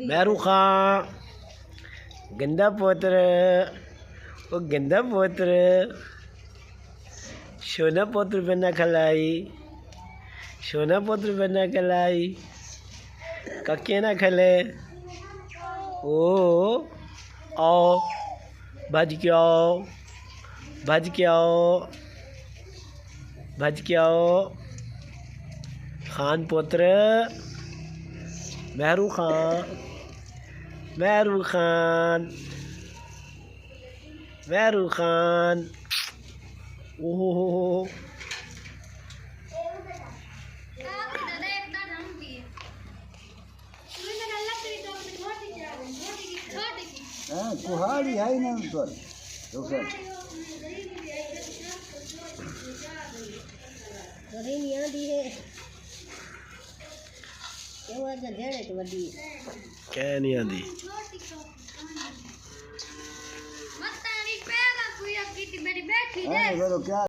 महरू खां गंदा पुत्र, वो गंदा पुत्र, सोना पुत्र बना खलाई, सोना पुत्र बना खलाई, कक्के ना खले। ओ आओ, भज के आओ, भज के आओ, भज के आओ। खान पुत्र महरू खान, महरू खान, महरू खान। ओहो कुहाड़ी है ना तो क्या नहीं आती क्या